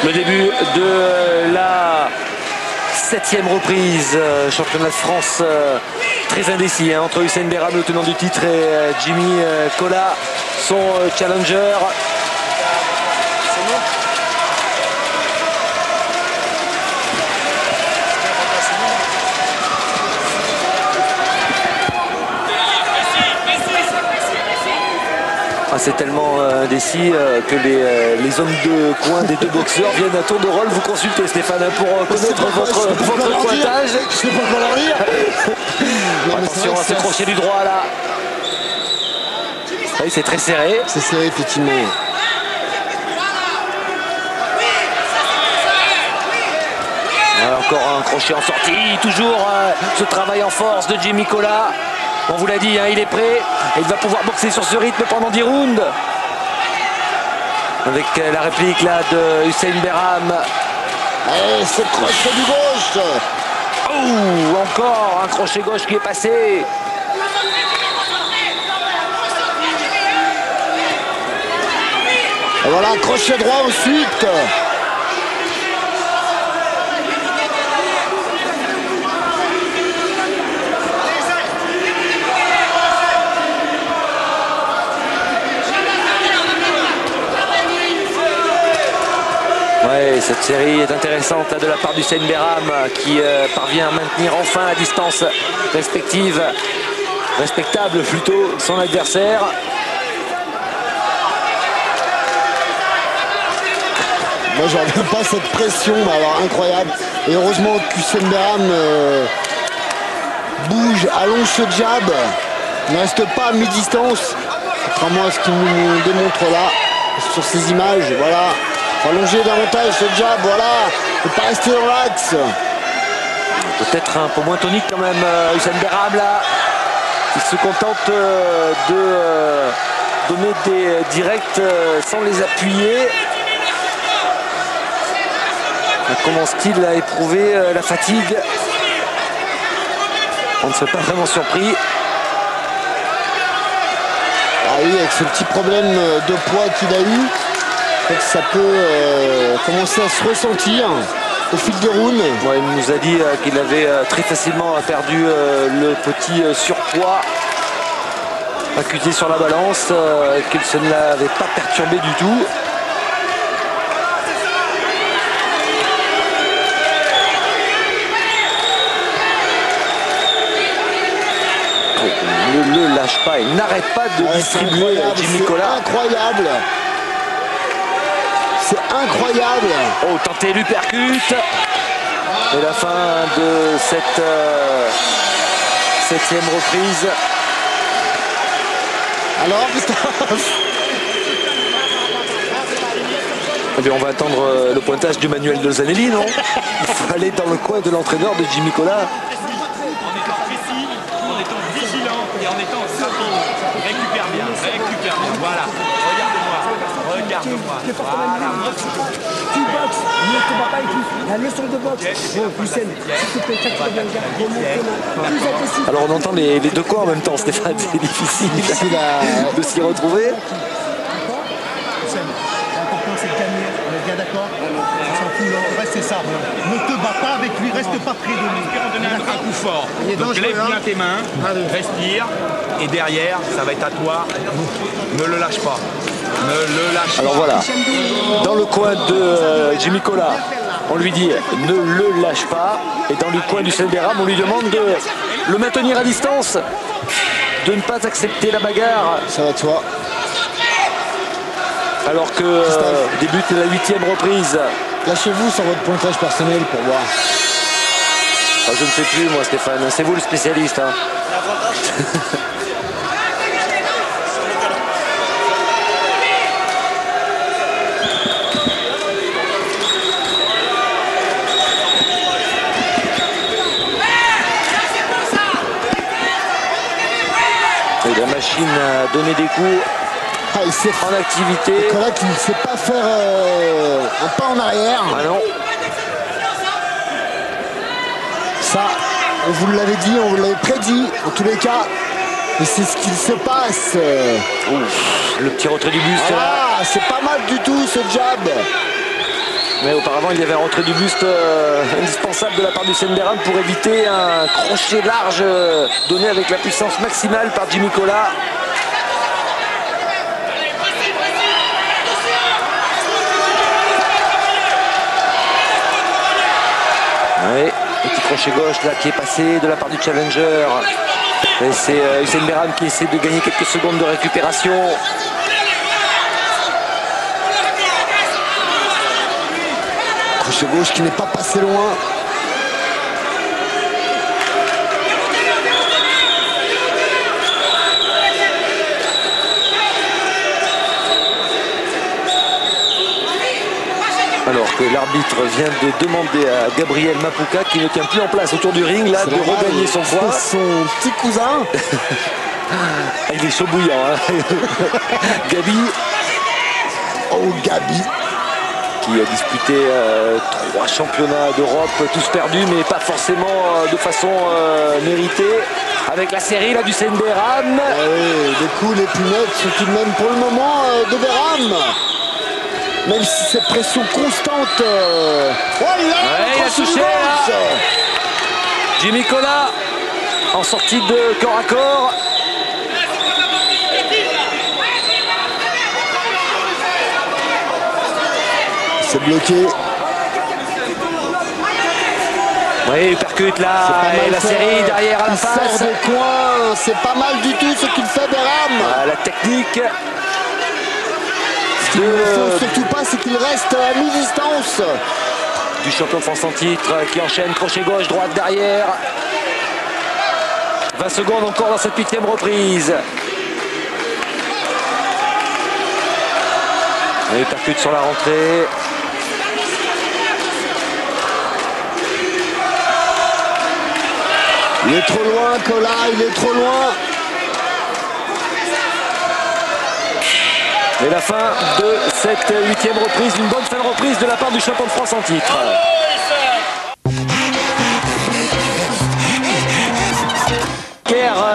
Le début de la 7e reprise, championnat de France très indécis entre Hussein Behram, le tenant du titre, et Jimmy Kola, son challenger. C'est tellement indécis que les hommes de coin des deux boxeurs viennent à tour de rôle vous consulter, Stéphane, pour connaître votre pointage. Je sais pas quoi leur dire. Attention à ce crochet du droit là. Oui, c'est très serré. C'est serré, effectivement. Encore un crochet en sortie. Toujours ce travail en force de Jimmy Kola. On vous l'a dit, hein, il est prêt. Et il va pouvoir boxer sur ce rythme pendant 10 rounds. Avec la réplique là de Hussein Behram. Et ce crochet du gauche. Oh, encore un crochet gauche qui est passé. Et voilà, crochet droit ensuite. Ouais, cette série est intéressante de la part d'Hussein Behram qui parvient à maintenir enfin à distance respectable plutôt, son adversaire. Moi, j'en reviens pas à cette pression, mais alors incroyable. Et heureusement qu'Hussein Behram bouge, allonge ce jab, ne reste pas à mi-distance, contrairement à ce qu'il nous démontre là sur ces images. Voilà. Allonger davantage ce jab, voilà, ne pas rester dans l'axe. Peut-être un peu moins tonique quand même, Hussein Behram là. Il se contente de donner des directs sans les appuyer. Commence-t-il à éprouver la fatigue? On ne serait pas vraiment surpris. Ah oui, avec ce petit problème de poids qu'il a eu. Ça peut commencer à se ressentir au fil des rounds. Ouais, il nous a dit qu'il avait très facilement perdu le petit surpoids accusé sur la balance, qu'il ne l'avait pas perturbé du tout. Il ne le lâche pas, il n'arrête pas de distribuer Jimmy Kola. Incroyable. C'est incroyable. Oh, tenté l'uppercut. Et la fin de cette 7e reprise. Alors, eh bien, on va attendre le pointage du manuel de Zanelli, non? Il faut aller dans le coin de l'entraîneur de Jimmy Kola. En étant précis, en étant vigilant et en étant rapide. Récupère bien, voilà. Regarde-moi. Voilà. Tu boxes, ne te bats pas avec lui. La leçon de boxe. Bon, Hussein, s'il te plaît, tu vas bien le garder. Plus agressif. Alors on entend les deux coins en même temps, Stéphane, c'est difficile de s'y retrouver. L'important c'est de gagner, on est bien d'accord? On s'en fout, le reste c'est ça. Ne te bats pas avec lui, reste pas près de lui. On donne un coup fort. Donc lève bien tes mains, respire, et derrière, ça va être à toi. Ne le lâche pas. Ne le lâche pas. Alors voilà, dans le coin de Jimmy Kola, on lui dit ne le lâche pas. Et dans le coin du Hussein Behram, on lui demande de le maintenir à distance, de ne pas accepter la bagarre. ça va de soi. Alors que débute la 8e reprise. Lâchez-vous sur votre pointage personnel pour voir. Ah, je ne sais plus moi, Stéphane, c'est vous le spécialiste. Hein. Et la machine a donné des coups. Ah, il sait En activité. Kola qui ne sait pas faire un pas en arrière. Ah non. Ça, on vous l'avait dit, on vous l'avait prédit, en tous les cas. Et c'est ce qu'il se passe. Ouf, le petit retrait du buste là. Ah, c'est pas mal du tout ce jab. Mais auparavant, il y avait un retrait du buste indispensable de la part du Senberam pour éviter un crochet large donné avec la puissance maximale par Jimmy Cola. Oui, petit crochet gauche là qui est passé de la part du challenger. Et c'est Hussein Behram qui essaie de gagner quelques secondes de récupération. Crochet gauche qui n'est pas passé loin. Alors que l'arbitre vient de demander à Gabriel Mapuka, qui ne tient plus en place autour du ring, là, de regagner son poids. C'est son petit cousin. Il est chaud bouillant, hein. Gabi. Oh, Gabi. Qui a disputé 3 championnats d'Europe, tous perdus, mais pas forcément de façon méritée. Avec la série là du Senberam. Oui, les coups les plus nets sont tout de même pour le moment de Behram. Même si cette pression constante. Oh là, il a touché là. Jimmy Cola en sortie de corps à corps. C'est bloqué. Oui, il percute là, et la série derrière à la face. Sort des coins, c'est pas mal du tout ce qu'il fait Behram. La technique. Ce qu'il ne faut surtout pas, c'est qu'il reste à mi-distance. Du champion de France en titre qui enchaîne crochet gauche, droite derrière. 20 secondes encore dans cette 8e reprise. Et il percute sur la rentrée. Il est trop loin, Cola, il est trop loin. Et la fin de cette 8e reprise, une bonne fin de reprise de la part du champion de France en titre.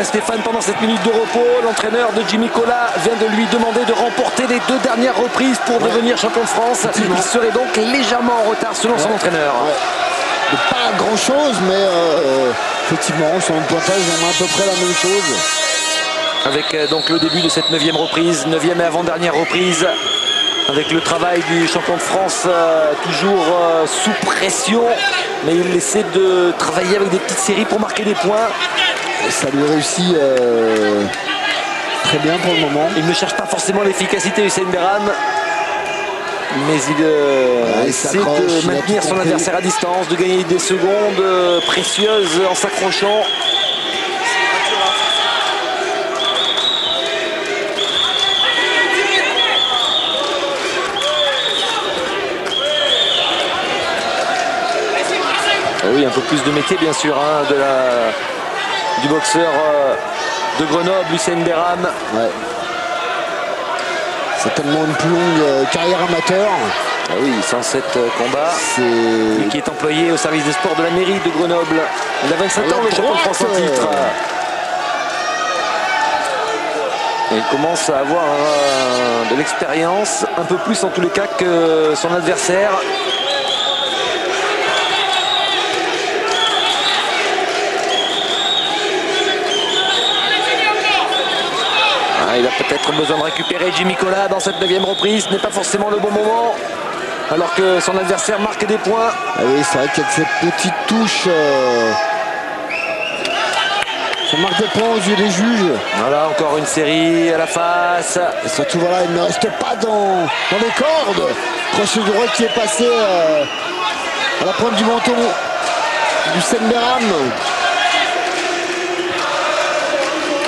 Stéphane, pendant cette minute de repos, l'entraîneur de Jimmy Cola vient de lui demander de remporter les 2 dernières reprises pour devenir champion de France. Il serait donc légèrement en retard selon son entraîneur. Pas grand chose, mais effectivement, sur le pointage, on a à peu près la même chose. Avec donc le début de cette 9e reprise, 9e et avant-dernière reprise, avec le travail du champion de France toujours sous pression, mais il essaie de travailler avec des petites séries pour marquer des points. Et ça lui réussit très bien pour le moment. Il ne cherche pas forcément l'efficacité Hussein Behram, mais il essaie de maintenir son adversaire à distance, de gagner des secondes précieuses en s'accrochant. Oui, un peu plus de métier bien sûr, hein, du boxeur de Grenoble, Hussein Behram. Ouais. C'est tellement une plus longue carrière amateur. Ah oui, 107 combats. Lui qui est employé au service des sports de la mairie de Grenoble. Il a 27 ans, le champion de France en titre. Et il commence à avoir de l'expérience, un peu plus en tous les cas que son adversaire. Il a peut-être besoin de récupérer Jimmy Cola dans cette 9e reprise. Ce n'est pas forcément le bon moment. Alors que son adversaire marque des points. Ah oui, c'est vrai qu'il y a cette petite touche. Ça marque des points aux yeux des juges. Voilà, encore une série à la face. Et surtout, voilà, il ne reste pas dans les cordes. Crochet droit qui est passé à la pointe du menton du Senberam.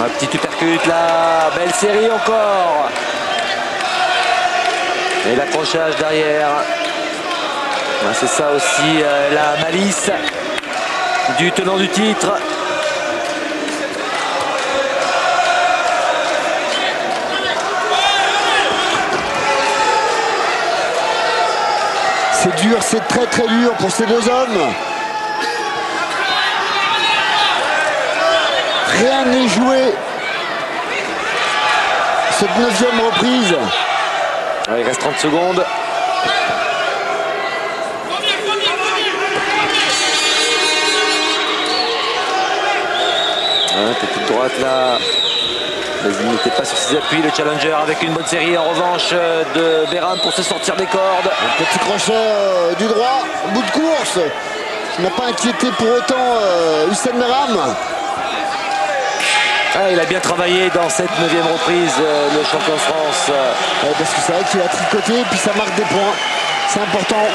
Un petit uppercut là, belle série encore. Et l'accrochage derrière. C'est ça aussi la malice du tenant du titre. C'est dur, c'est très très dur pour ces deux hommes. Rien n'est joué. Cette 9e reprise. Il reste 30 secondes. droite là. Mais il n'était pas sur ses appuis. Le challenger avec une bonne série en revanche de Beram pour se sortir des cordes. Un petit crochet du droit, bout de course, qui n'a pas inquiété pour autant Hussein Beram. Ah, il a bien travaillé dans cette 9e reprise, le champion de France. Parce que c'est vrai qu'il a tricoté et puis ça marque des points. C'est important.